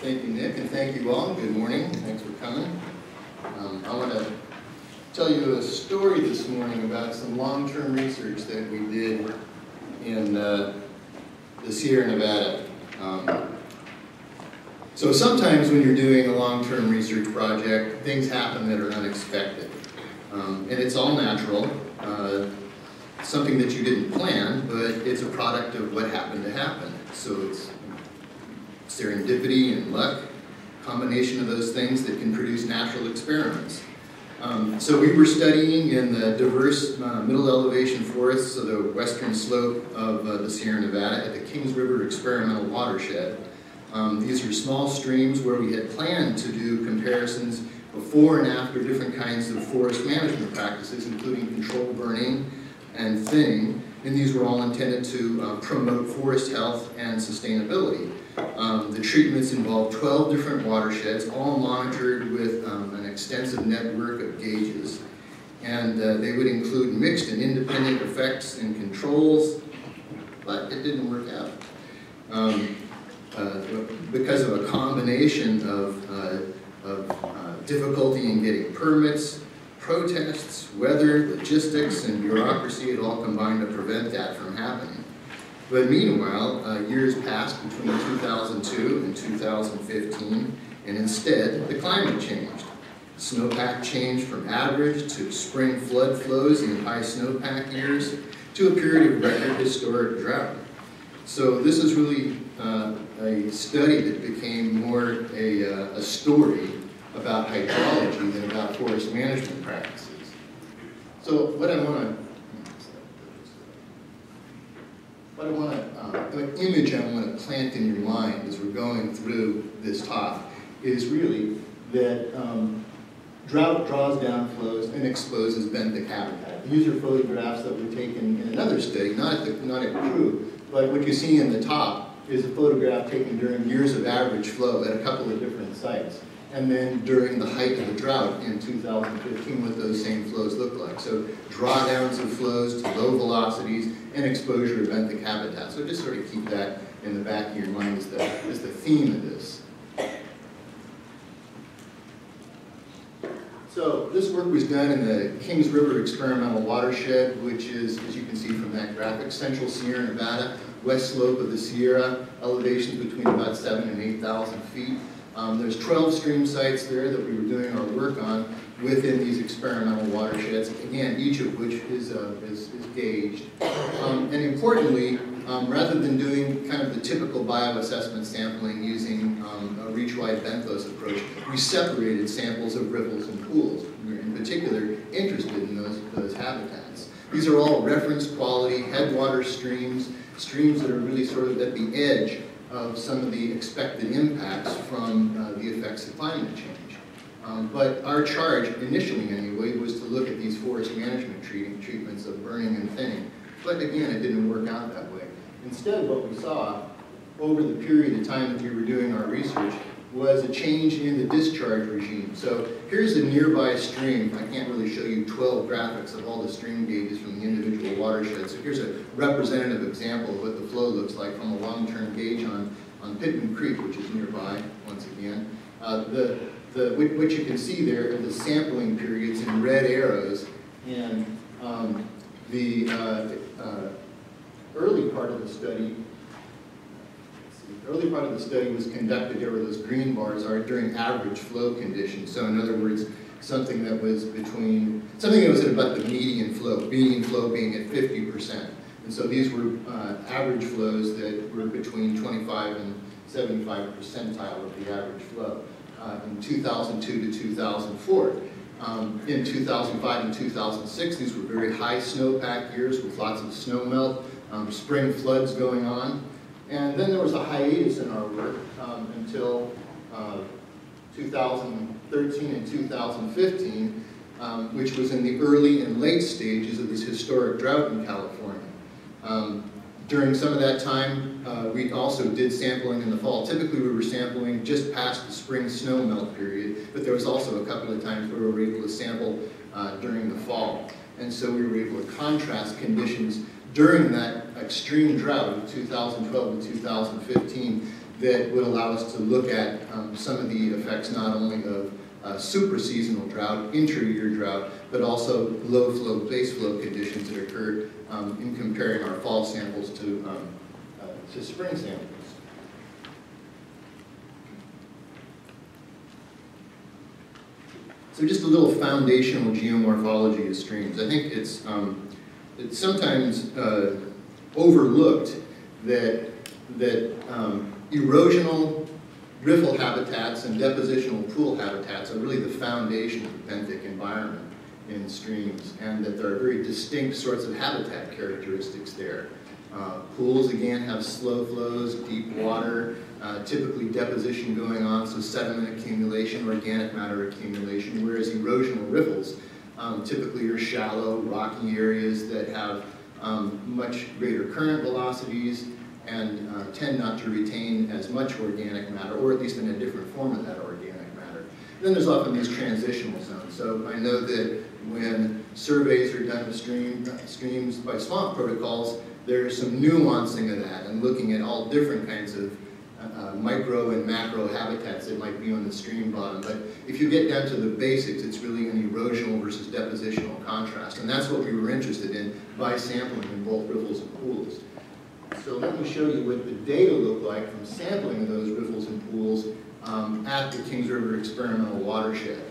Thank you, Nick, and thank you all. Good morning. Thanks for coming. I want to tell you a story this morning about some long-term research that we did in the Sierra Nevada. So sometimes when you're doing a long-term research project, things happen that are unexpected. And it's all natural, something that you didn't plan, but it's a product of what happened to happen. So it's serendipity and luck, combination of those things that can produce natural experiments. So we were studying in the diverse middle elevation forests of the western slope of the Sierra Nevada at the Kings River Experimental Watershed. These are small streams where we had planned to do comparisons before and after different kinds of forest management practices, including controlled burning and thinning, and these were all intended to promote forest health and sustainability. The treatments involved 12 different watersheds, all monitored with an extensive network of gauges. And they would include mixed and independent effects and controls, but it didn't work out. Because of a combination of difficulty in getting permits, protests, weather, logistics, and bureaucracy, it all combined to prevent that from happening. But meanwhile, years passed between 2002 and 2015, and instead, the climate changed. Snowpack changed from average to spring flood flows in high snowpack years to a period of record historic drought. So this is really a study that became more a story about hydrology than about forest management practices. So what the image I want to plant in your mind as we're going through this talk is really that drought draws down flows and exposes benthic habitat. These are photographs that were taken in another study, not at Cruz, but what you see in the top is a photograph taken during years of average flow at a couple of different sites. And then during the height of the drought in 2015, what those same flows look like. So drawdowns of flows to low velocities and exposure of benthic habitat. So just sort of keep that in the back of your mind as the theme of this. So this work was done in the Kings River Experimental Watershed, which is, as you can see from that graphic, central Sierra Nevada, west slope of the Sierra, elevations between about 7,000 and 8,000 feet. There's 12 stream sites there that we were doing our work on within these experimental watersheds, again, each of which is gauged. And importantly, rather than doing kind of the typical bioassessment sampling using a reach-wide benthos approach, we separated samples of riffles and pools. We were in particular interested in those habitats. These are all reference quality headwater streams that are really sort of at the edge of some of the expected impacts from the effects of climate change. But our charge, initially anyway, was to look at these forest management treatments of burning and thinning. But again, it didn't work out that way. Instead, what we saw over the period of time that we were doing our research was a change in the discharge regime. So here's a nearby stream. I can't really show you 12 graphics of all the stream gauges from the individual watersheds. So here's a representative example of what the flow looks like from a long-term gauge on Pitman Creek, which is nearby, once again. What you can see there are the sampling periods in red arrows, and the early part of the study was conducted, there were those green bars are during average flow conditions. So in other words, something that was at about the median flow being at 50%. And so these were average flows that were between 25 and 75 percentile of the average flow in 2002 to 2004. In 2005 and 2006, these were very high snowpack years with lots of snow melt, spring floods going on. And then there was a hiatus in our work until 2013 and 2015, which was in the early and late stages of this historic drought in California. During some of that time, we also did sampling in the fall. Typically, we were sampling just past the spring snow melt period, but there was also a couple of times where we were able to sample during the fall. And so we were able to contrast conditions during that extreme drought of 2012 and 2015 that would allow us to look at some of the effects not only of super-seasonal drought, inter-year drought, but also low-flow, base-flow conditions that occurred in comparing our fall samples to spring samples. So just a little foundational geomorphology of streams. I think it's sometimes overlooked that erosional riffle habitats and depositional pool habitats are really the foundation of the benthic environment in streams, and that there are very distinct sorts of habitat characteristics there. Pools, again, have slow flows, deep water, typically deposition going on, so sediment accumulation, organic matter accumulation, whereas erosional riffles typically are shallow, rocky areas that have much greater current velocities and tend not to retain as much organic matter, or at least in a different form of that organic matter. Then there's often these transitional zones. So I know that when surveys are done of streams by swamp protocols, there's some nuancing of that and looking at all different kinds of micro and macro habitats that might be on the stream bottom. But if you get down to the basics, it's really an erosional versus depositional contrast. And that's what we were interested in by sampling in both riffles and pools. So let me show you what the data look like from sampling of those riffles and pools at the Kings River Experimental Watershed.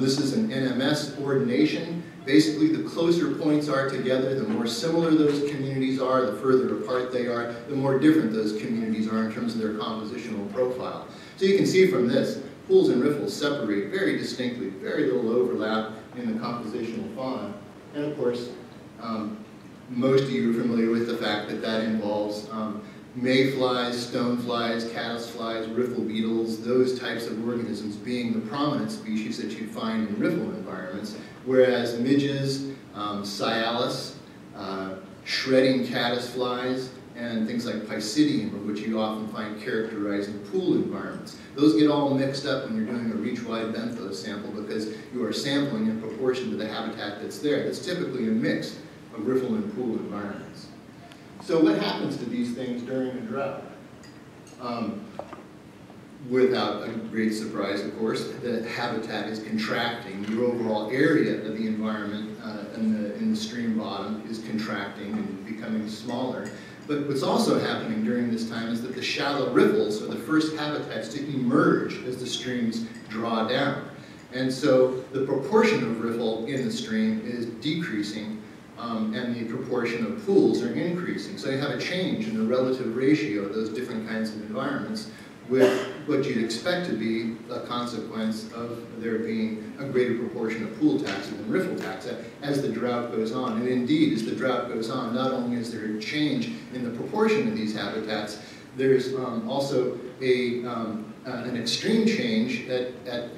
This is an NMS ordination. Basically, the closer points are together, the more similar those communities are, the further apart they are, the more different those communities are in terms of their compositional profile. So you can see from this, pools and riffles separate very distinctly, very little overlap in the compositional fauna. And of course, most of you are familiar with the fact that that involves mayflies, stoneflies, caddisflies, riffle beetles, those types of organisms being the prominent species that you find in riffle environments, whereas midges, Cialis, shredding caddisflies, and things like Pisidium, which you often find characterizing pool environments. Those get all mixed up when you're doing a reach-wide benthos sample because you are sampling in proportion to the habitat that's there. That's typically a mix of riffle and pool environments. So what happens to these things during a drought? Without a great surprise, of course, the habitat is contracting. The overall area of the environment in the stream bottom is contracting and becoming smaller. But what's also happening during this time is that the shallow riffles are the first habitats to emerge as the streams draw down. And so the proportion of riffle in the stream is decreasing, and the proportion of pools are increasing. So you have a change in the relative ratio of those different kinds of environments with what you'd expect to be a consequence of there being a greater proportion of pool taxa than riffle taxa as the drought goes on. And indeed, as the drought goes on, not only is there a change in the proportion of these habitats, there's also an extreme change as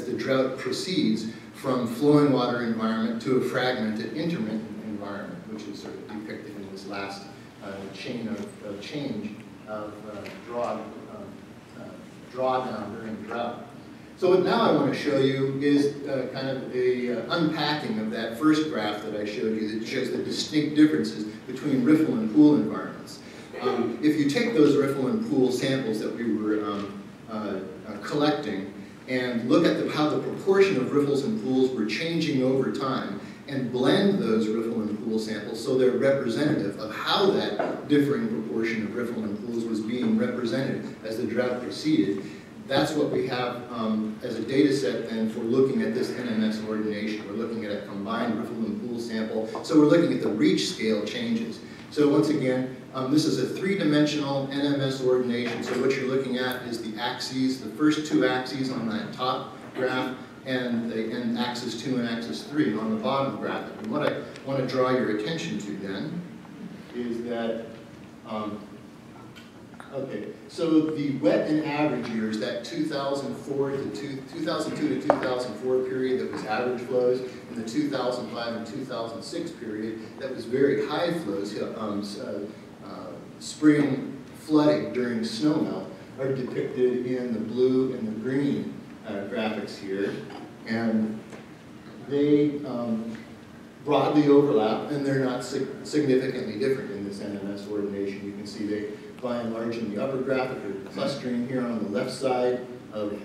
the drought proceeds from flowing water environment to a fragmented intermittent environment, which is sort of depicted in this last chain of change of drawdown during drought. So what now I want to show you is kind of a unpacking of that first graph that I showed you that shows the distinct differences between riffle and pool environments. If you take those riffle and pool samples that we were collecting and look at how the proportion of riffles and pools were changing over time and blend those riffle and pool samples so they're representative of how that differing proportion of riffle and pools was being represented as the drought proceeded, that's what we have as a data set then for looking at this NMS ordination. We're looking at a combined riffle and pool sample, so we're looking at the reach scale changes. So once again, this is a three-dimensional NMS ordination. So what you're looking at is the axes, the first two axes on that top graph, and axis 2 and axis 3 on the bottom graphic. And what I want to draw your attention to then is that, okay, so the wet and average years, that 2002 to 2004 period that was average flows, and the 2005 and 2006 period that was very high flows, spring flooding during snowmelt, are depicted in the blue and the green graphics here, and they broadly overlap, and they're not significantly different in this NMS ordination. You can see they by and large in the upper graphic, or clustering here on the left side of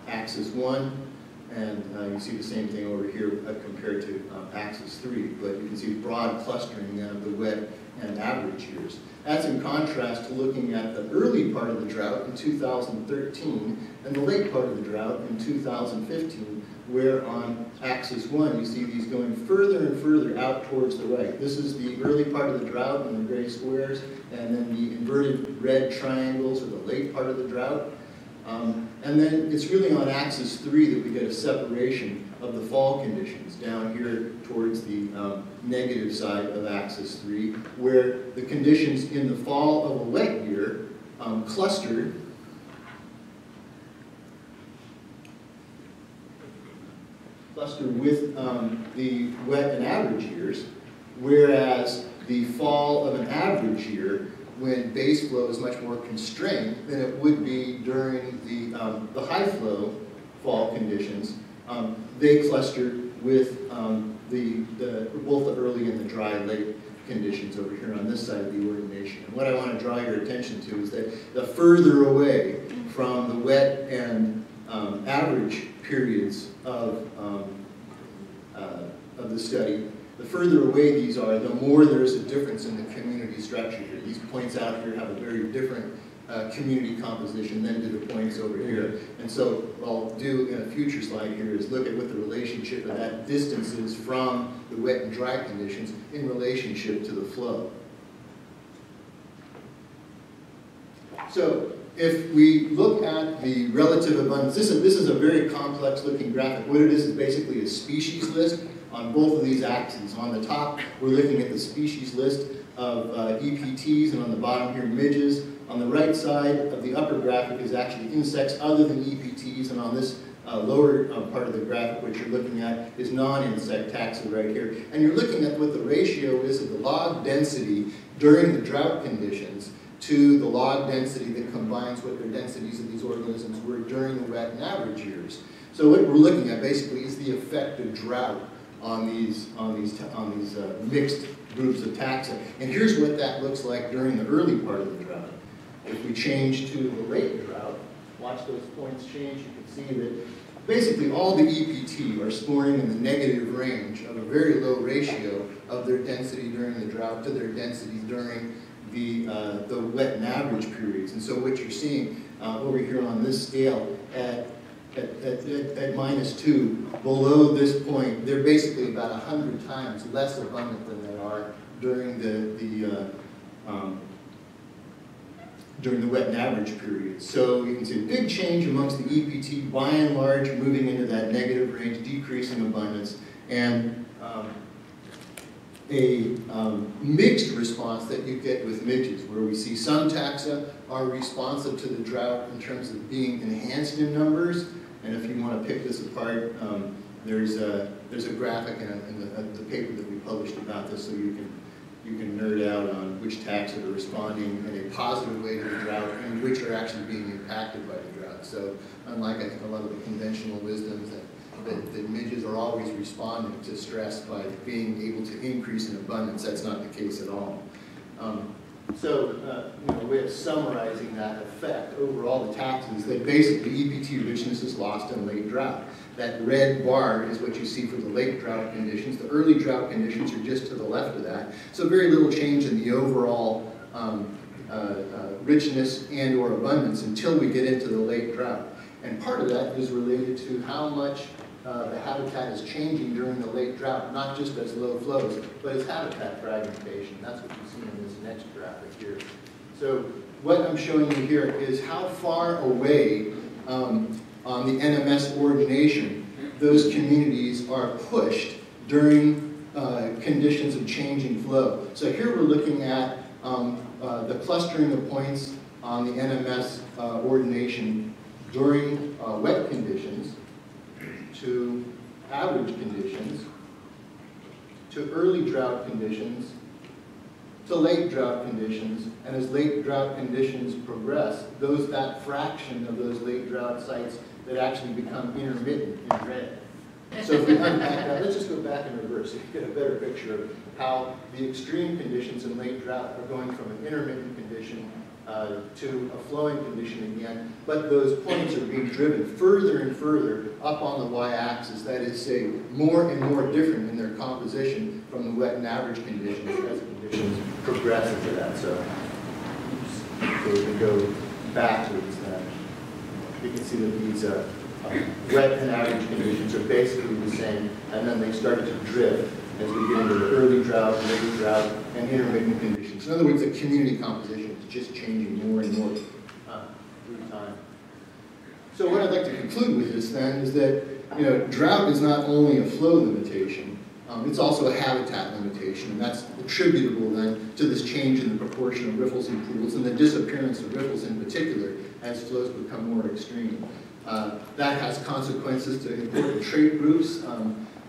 axis 1. And you see the same thing over here compared to axis 3. But you can see broad clustering of the wet and average years. That's in contrast to looking at the early part of the drought in 2013 and the late part of the drought in 2015, where on axis 1 you see these going further and further out towards the right. This is the early part of the drought in the gray squares, and then the inverted red triangles are the late part of the drought. And then it's really on axis 3 that we get a separation of the fall conditions down here towards the negative side of axis 3, where the conditions in the fall of a wet year cluster with the wet and average years, whereas the fall of an average year, when base flow is much more constrained than it would be during the high flow fall conditions, they cluster with both the early and the dry late conditions over here on this side of the ordination. And what I want to draw your attention to is that the further away from the wet and average periods of the study, the further away these are, the more there is a difference in the community structure here. These points out here have a very different community composition than do the points over here. And so what I'll do in a future slide here is look at what the relationship of that distance is from the wet and dry conditions in relationship to the flow. So if we look at the relative abundance, this is a very complex looking graphic. What it is basically a species list on both of these axes. On the top, we're looking at the species list of EPTs, and on the bottom here, midges. On the right side of the upper graphic is actually insects other than EPTs, and on this lower part of the graphic, what you're looking at is non-insect taxa right here. And you're looking at what the ratio is of the log density during the drought conditions to the log density that combines what their densities of these organisms were during the wet and average years. So what we're looking at basically is the effect of drought on these mixed groups of taxa. And here's what that looks like during the early part of the drought. If we change to the late drought, watch those points change, you can see that basically all the EPT are scoring in the negative range of a very low ratio of their density during the drought to their density during the wet and average periods. And so what you're seeing over here on this scale at -2, below this point, they're basically about 100 times less abundant than they are during during the wet and average period. So you can see a big change amongst the EPT, by and large, moving into that negative range, decreasing abundance, and a mixed response that you get with midges, where we see some taxa are responsive to the drought in terms of being enhanced in numbers. And if you want to pick this apart, there's a graphic in the paper that we published about this, so you can nerd out on which taxa are responding in a positive way to the drought and which are actually being impacted by the drought. So unlike I think a lot of the conventional wisdoms that midges are always responding to stress by being able to increase in abundance, that's not the case at all. A way of summarizing that effect over all the taxes, that basically EPT richness is lost in late drought. That red bar is what you see for the late drought conditions. The early drought conditions are just to the left of that. So very little change in the overall richness and or abundance until we get into the late drought. And part of that is related to how much the habitat is changing during the late drought, not just as low flows, but as habitat fragmentation. That's what you see in this next graphic here. So what I'm showing you here is how far away on the NMS ordination those communities are pushed during conditions of changing flow. So here we're looking at the clustering of points on the NMS ordination during wet conditions, to average conditions, to early drought conditions, to late drought conditions, and as late drought conditions progress, that fraction of those late drought sites that actually become intermittent in red. So if we unpack that, let's just go back in reverse so you get a better picture of how the extreme conditions in late drought are going from an intermittent condition to a flowing condition again, but those points are being driven further and further up on the y-axis. That is, say, more and more different in their composition from the wet and average conditions as conditions progress into that. So we can go backwards then. You can see that these wet and average conditions are basically the same, and then they start to drift as we get into the early drought, late drought, and intermittent conditions. In other words, the community composition is just changing more and more through time. So what I'd like to conclude with this then is that drought is not only a flow limitation, it's also a habitat limitation, and that's attributable then to this change in the proportion of riffles and pools and the disappearance of riffles in particular as flows become more extreme. That has consequences to important trait groups,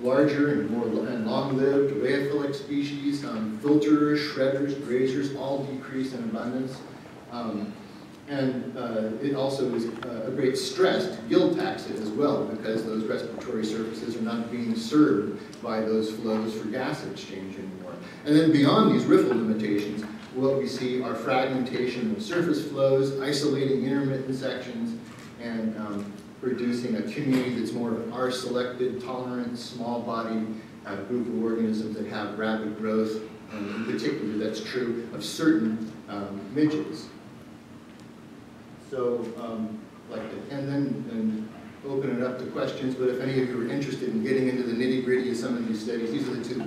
larger and more long-lived rheophilic species, filterers, shredders, grazers, all decrease in abundance. And it also is a great stress to gill taxid as well, because those respiratory surfaces are not being served by those flows for gas exchange anymore. And then beyond these riffle limitations, what we see are fragmentation of surface flows, isolating intermittent sections, and producing a community that's more of an R-selected, tolerant, small-bodied group of organisms that have rapid growth. In particular, that's true of certain midges. So, and then open it up to questions, but if any of you are interested in getting into the nitty-gritty of some of these studies, these are the two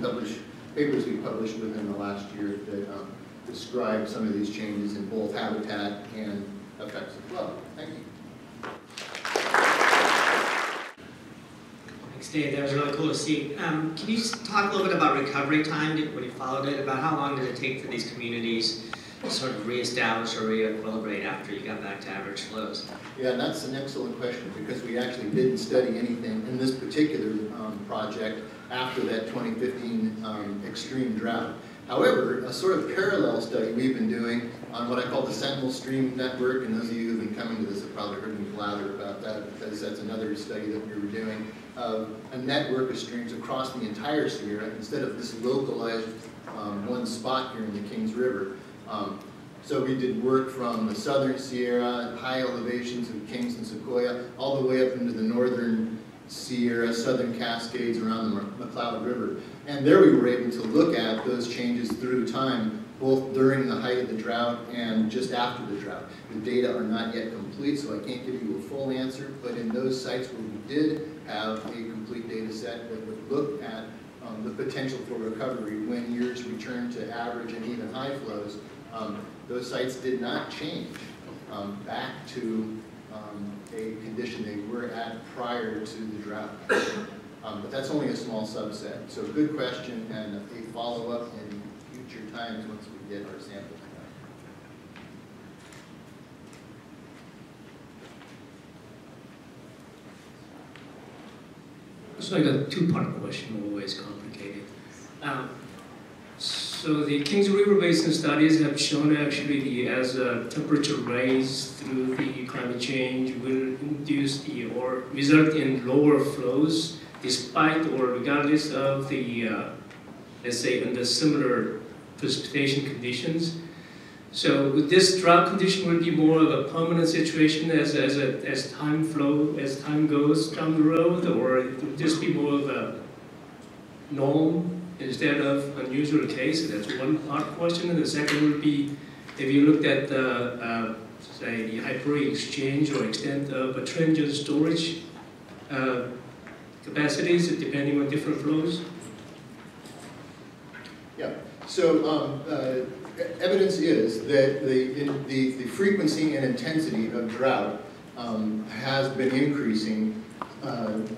papers we published within the last year that describe some of these changes in both habitat and effects of flow. Thank you. Thanks, Dave. That was really cool to see. Can you just talk a little bit about recovery time when you followed it? About how long did it take for these communities to sort of reestablish or re-equilibrate after you got back to average flows? Yeah, and that's an excellent question, because we actually didn't study anything in this particular project after that 2015 extreme drought. However, a sort of parallel study we've been doing on what I call the Sentinel Stream Network, and those of you who've been coming to this have probably heard me blather about that, because that's another study that we were doing of a network of streams across the entire Sierra instead of this localized one spot here in the Kings River. So we did work from the southern Sierra, high elevations of Kings and Sequoia, all the way up into the northern Sierra, southern Cascades around the McCloud River. And there we were able to look at those changes through time, both during the height of the drought and just after the drought. The data are not yet complete, so I can't give you a full answer, but in those sites where we did have a complete data set that would look at the potential for recovery when years return to average and even high flows, those sites did not change back to a condition they were at prior to the drought. But that's only a small subset. So good question, and a follow-up in future times once we get our samples. So I got a two-part question, always complicated. So the Kings River Basin studies have shown actually as temperature rise through the climate change will induce or result in lower flows despite or regardless of the, let's say, under similar precipitation conditions. So would this drought condition will be more of a permanent situation as time goes down the road, or would this be more of a norm instead of unusual case? That's one part question. And the second would be, if you looked at say the hyperbaric exchange or extent of transient storage capacities depending on different flows. Yeah. So evidence is that the frequency and intensity of drought has been increasing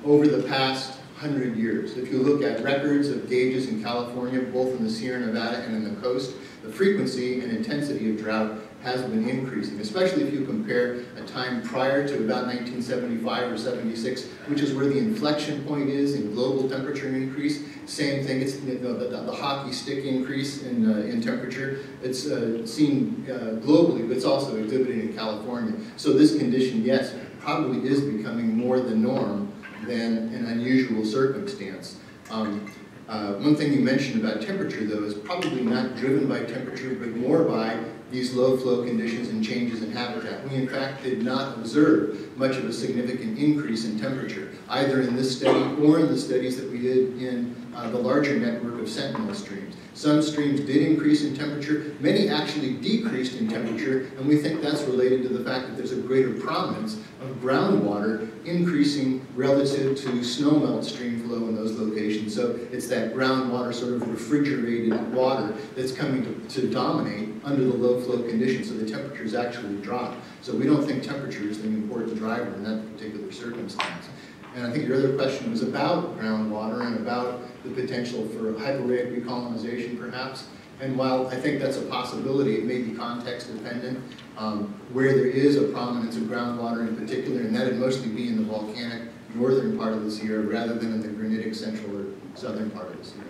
over the past 100 years. If you look at records of gauges in California, both in the Sierra Nevada and in the coast, the frequency and intensity of drought has been increasing, especially if you compare a time prior to about 1975 or 76, which is where the inflection point is in global temperature increase. Same thing, it's the hockey stick increase in temperature. It's seen globally, but it's also exhibited in California. So this condition, yes, probably is becoming more the norm than an unusual circumstance. One thing you mentioned about temperature, though, is probably not driven by temperature, but more by these low flow conditions and changes in habitat. We in fact did not observe much of a significant increase in temperature, either in this study or in the studies that we did in the larger network of sentinel streams. Some streams did increase in temperature, many actually decreased in temperature, and we think that's related to the fact that there's a greater prominence of groundwater increasing relative to snowmelt stream flow in those locations. So it's that groundwater sort of refrigerated water that's coming to dominate under the low flow conditions, so the temperatures actually drop. So we don't think temperature is the important driver in that particular circumstance. And I think your other question was about groundwater and about the potential for hyporheic recolonization, perhaps. And while I think that's a possibility, it may be context dependent, where there is a prominence of groundwater in particular, and that would mostly be in the volcanic northern part of the Sierra rather than in the granitic central or southern part of the Sierra.